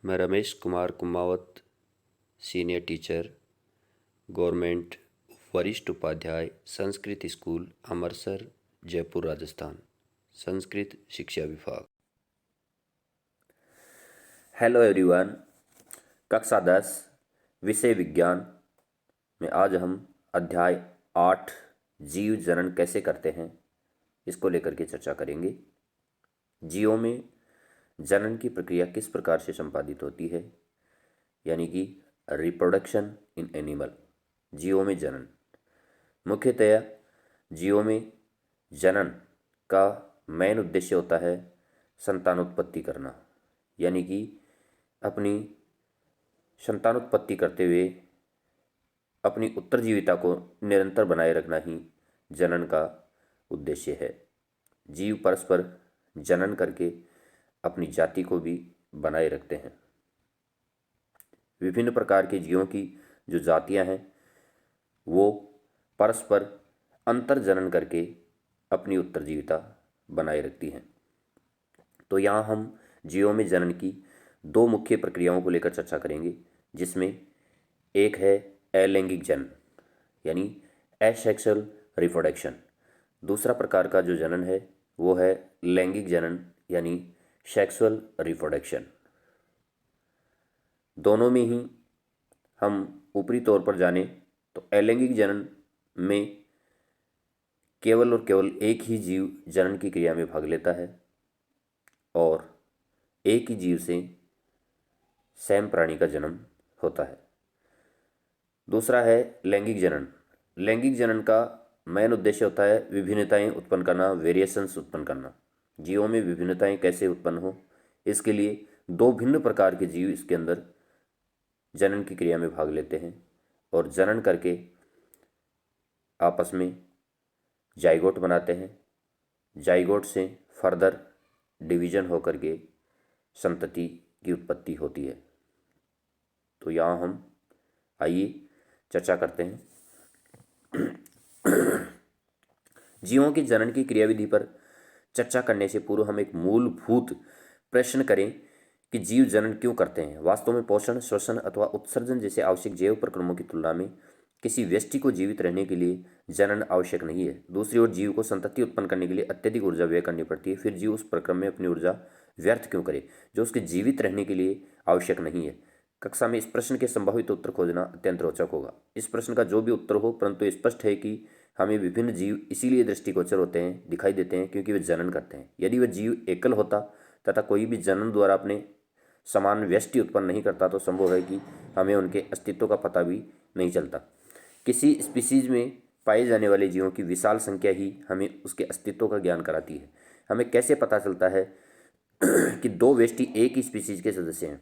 मैं Ramesh Kumar Kumawat, senior teacher, government वरिष्ठ Upadhyay, Sanskrit school, Amarsar, Jaipur, Rajasthan, Sanskrit शिक्षा विभाग। Hello everyone. कक्षा 10 विषय विज्ञान में आज हम अध्याय 8 जीव जनन कैसे करते हैं इसको लेकर के चर्चा करेंगे। जीवों में जनन की प्रक्रिया किस प्रकार से संपादित होती है, यानी कि रिप्रोडक्शन इन एनिमल। जीवों में जनन मुख्यतया जीवों में जनन का मेन उद्देश्य होता है संतानोत्पत्ति करना, यानी कि अपनी संतानोत्पत्ति करते हुए अपनी उत्तरजीविता को निरंतर बनाए रखना ही जनन का उद्देश्य है। जीव परस्पर जनन करके अपनी जाति को भी बनाए रखते हैं। विभिन्न प्रकार के जीवों की जो जातियां हैं वो परस्पर अंतर जनन करके अपनी उत्तरजीविता बनाए रखती हैं। तो यहाँ हम जीवों में जनन की दो मुख्य प्रक्रियाओं को लेकर चर्चा करेंगे, जिसमें एक है अलैंगिक जनन यानी एसेक्सुअल रिप्रोडक्शन। दूसरा प्रकार का जो जनन है वो है लैंगिक जनन यानी सेक्सुअल रिप्रोडक्शन। दोनों में ही हम ऊपरी तौर पर जाने तो अलैंगिक जनन में केवल और केवल एक ही जीव जनन की क्रिया में भाग लेता है और एक ही जीव से सेम प्राणी का जन्म होता है। दूसरा है लैंगिक जनन। लैंगिक जनन का मेन उद्देश्य होता है विभिन्नताएं उत्पन्न करना, वेरिएशंस उत्पन्न करना। जीवों में विभिन्नताएं कैसे उत्पन्न हो, इसके लिए दो भिन्न प्रकार के जीव इसके अंदर जनन की क्रिया में भाग लेते हैं और जनन करके आपस में जाइगोट बनाते हैं। जाइगोट से फर्दर डिवीजन होकर के संतति की उत्पत्ति होती है। तो यहाँ हम आइए चर्चा करते हैं। जीवों की जनन की क्रियाविधि पर चर्चा करने से पूर्व हम एक मूलभूत प्रश्न करें कि जीव जनन क्यों करते हैं। वास्तव में पोषण, श्वसन अथवा उत्सर्जन जैसे आवश्यक जैव प्रक्रमों की तुलना में किसी व्यष्टि को जीवित रहने के लिए जनन आवश्यक नहीं है। दूसरी ओर जीव को संतति उत्पन्न करने के लिए अत्यधिक ऊर्जा व्यय करनी पड़ती है। फिर जीव उस प्रक्रम में अपनी ऊर्जा व्यर्थ क्यों करे जो उसके जीवित रहने के लिए आवश्यक नहीं है। कक्षा में इस प्रश्न के संभावित उत्तर खोजना अत्यंत रोचक होगा। इस प्रश्न का जो भी उत्तर हो, परंतु स्पष्ट है कि हमें विभिन्न जीव इसीलिए दृष्टिगोचर होते हैं, दिखाई देते हैं, क्योंकि वे जनन करते हैं। यदि वह जीव एकल होता तथा कोई भी जनन द्वारा अपने समान व्यष्टि उत्पन्न नहीं करता तो संभव है कि हमें उनके अस्तित्व का पता भी नहीं चलता। किसी स्पीसीज में पाए जाने वाले जीवों की विशाल संख्या ही हमें उसके अस्तित्व का ज्ञान कराती है। हमें कैसे पता चलता है कि दो व्यष्टि एक ही स्पीसीज के सदस्य हैं?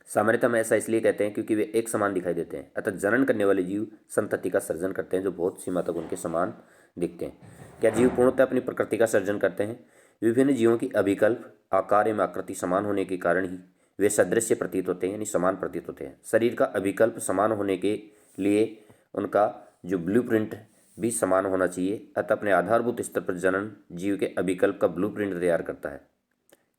सामान्यतः हम ऐसा इसलिए कहते हैं क्योंकि वे एक समान दिखाई देते हैं। अतः जनन करने वाले जीव संतति का सर्जन करते हैं जो बहुत सीमा तक उनके समान दिखते हैं। क्या जीव पूर्णतः अपनी प्रकृति का सर्जन करते हैं? विभिन्न जीवों की अभिकल्प आकार एवं आकृति समान होने के कारण ही वे सदृश्य प्रतीत होते हैं, यानी समान प्रतीत होते हैं। शरीर का अभिकल्प समान होने के लिए उनका जो ब्लूप्रिंट भी समान होना चाहिए। अतः अपने आधारभूत स्तर पर जनन जीव के अभिकल्प का ब्लूप्रिंट तैयार करता है।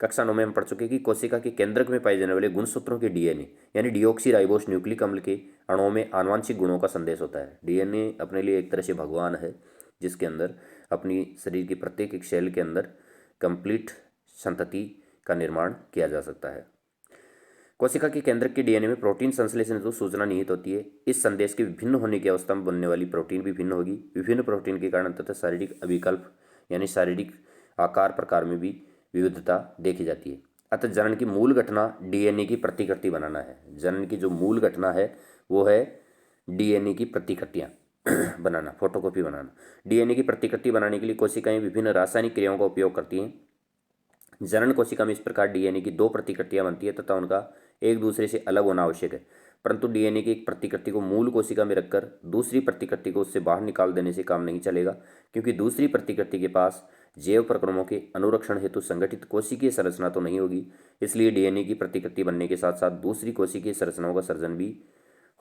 कक्षा 9 में हम पढ़ चुके कि कोशिका के केंद्रक में पाए जाने वाले गुणसूत्रों के डीएनए यानी डीऑक्सीराइबोस न्यूक्लिक अम्ल के अणुओं में आनुवांशिक गुणों का संदेश होता है। डीएनए अपने लिए एक तरह से भगवान है, जिसके अंदर अपनी शरीर की प्रत्येक एक सेल के अंदर कंप्लीट संतति का निर्माण किया जा सकता है। कोशिका के केंद्रक के डीएनए में प्रोटीन संश्लेषण हेतु सूचना निहित होती है। इस संदेश के विभिन्न होने की अवस्था में बनने वाली प्रोटीन भी भिन्न होगी। विभिन्न प्रोटीन के कारण तथा शारीरिक अभिकल्प यानी शारीरिक आकार प्रकार में भी विविधता देखी जाती है। अतः जनन की मूल घटना डीएनए की प्रतिकृति बनाना है। जनन की जो मूल घटना है वो है डीएनए की प्रतिकृतियाँ बनाना, फोटोकॉपी बनाना। डीएनए की प्रतिकृति बनाने के लिए कोशिकाएं विभिन्न रासायनिक क्रियाओं का उपयोग करती हैं। जनन कोशिका में इस प्रकार डीएनए की दो प्रतिकृतियां बनती है तथा उनका एक दूसरे से अलग होना आवश्यक है। परंतु डीएनए की एक प्रतिकृति को मूल कोशिका में रखकर दूसरी प्रतिकृति को उससे बाहर निकाल देने से काम नहीं चलेगा, क्योंकि दूसरी प्रतिकृति के पास जैव प्रक्रमों के अनुरक्षण हेतु संगठित कोशिकीय संरचना तो नहीं होगी। इसलिए डीएनए की प्रतिकृति बनने के साथ साथ दूसरी कोशिकीय संरचनाओं का सर्जन भी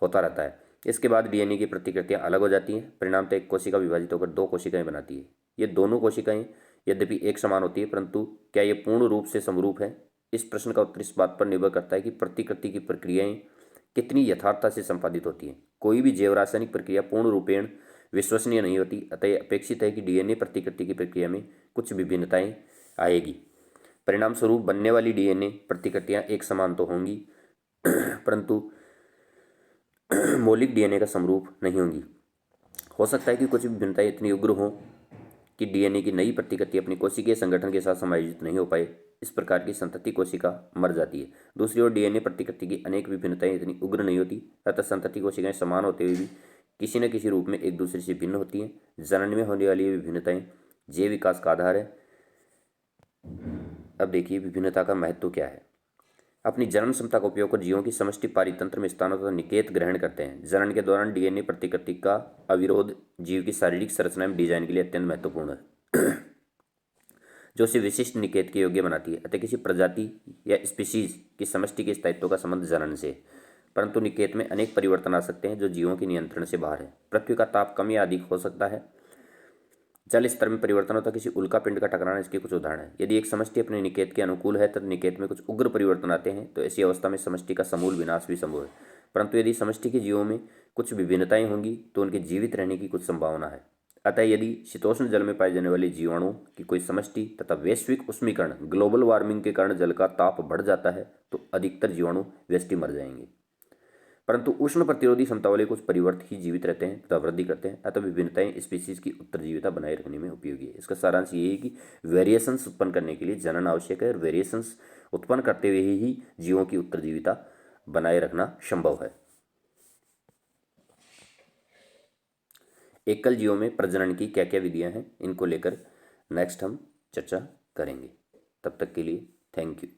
होता रहता है। इसके बाद डीएनए की प्रतिकृतियां अलग हो जाती हैं। परिणामतः एक कोशिका विभाजित होकर दो कोशिकाएं बनाती है। ये दोनों कोशिकाएं यद्यपि एक समान होती है, परंतु क्या ये पूर्ण रूप से समरूप है? इस प्रश्न का उत्तर इस बात पर निर्भर करता है कि प्रतिकृति की प्रक्रियाएं कितनी यथार्थता से संपादित होती हैं। कोई भी जैव रासायनिक प्रक्रिया पूर्ण रूपेण विश्वसनीय नहीं होती, अतः यह अपेक्षित है कि डीएनए प्रतिकृति की प्रक्रिया में कुछ विभिन्नताएं आएगी। परिणाम स्वरूप बनने वाली डीएनए प्रतिकृतियां एक समान तो होंगी, परंतु मौलिक डीएनए का समरूप नहीं होंगी। हो सकता है कि कुछ भिन्नताएं इतनी उग्र हों कि डीएनए की नई प्रतिकृति अपनी कोशिकीय संगठन के साथ समायोजित नहीं हो पाए। इस प्रकार की संतति कोशिका मर जाती है। दूसरी ओर डीएनए प्रतिकृति की अनेक विभिन्नताएं इतनी उग्र नहीं होती, अतः संतति कोशिकाएं समान होते हुए भी किसी न किसी रूप में एक दूसरे से भिन्न होती हैं। जनन में होने वाली ये विभिन्नताएं जैव विकास का आधार है। अब देखिए विभिन्नता का महत्व क्या है। अपनी जनन क्षमता का उपयोग कर जीवों की समष्टि पारितंत्र में स्थानों तथा निकेत ग्रहण करते हैं। जनन के दौरान डीएनए प्रतिकृति का अविरोध जीव की शारीरिक संरचना में डिजाइन के लिए अत्यंत महत्वपूर्ण है, जो उसे विशिष्ट निकेत के योग्य बनाती है। अतः किसी प्रजाति या स्पीशीज की समष्टि के स्थायित्व का संबंध जनन से, परंतु निकेत में अनेक परिवर्तन आ सकते हैं जो जीवों के नियंत्रण से बाहर है। पृथ्वी का ताप कम या अधिक हो सकता है, जल स्तर में परिवर्तन होता है, किसी उल्का पिंड का टकराना इसके कुछ उदाहरण है। यदि एक समष्टि अपने निकेत के अनुकूल है तब निकेत में कुछ उग्र परिवर्तन आते हैं, तो ऐसी अवस्था में समष्टि का समूल विनाश भी संभव है। परंतु यदि समष्टि के जीवों में कुछ विभिन्नताएं होंगी तो उनके जीवित रहने की कुछ संभावना है। अतः यदि शीतोष्ण जल में पाए जाने वाले जीवाणुओं की कोई समष्टि तथा वैश्विक उष्मीकरण ग्लोबल वार्मिंग के कारण जल का ताप बढ़ जाता है तो अधिकतर जीवाणु व्यष्टि मर जाएंगे, परंतु उष्ण प्रतिरोधी क्षमता वाले कुछ परिवर्त ही जीवित रहते हैं तथा वृद्धि करते हैं। अतः विभिन्नताएं स्पीशीज की उत्तरजीविता बनाए रखने में उपयोगी है। इसका सारांश ये है कि वेरिएशंस उत्पन्न करने के लिए जनन आवश्यक है और वेरिएशंस उत्पन्न करते हुए ही जीवों की उत्तरजीविता बनाए रखना संभव है। एकल जीवों में प्रजनन की क्या क्या विधियां हैं, इनको लेकर नेक्स्ट हम चर्चा करेंगे। तब तक के लिए थैंक यू।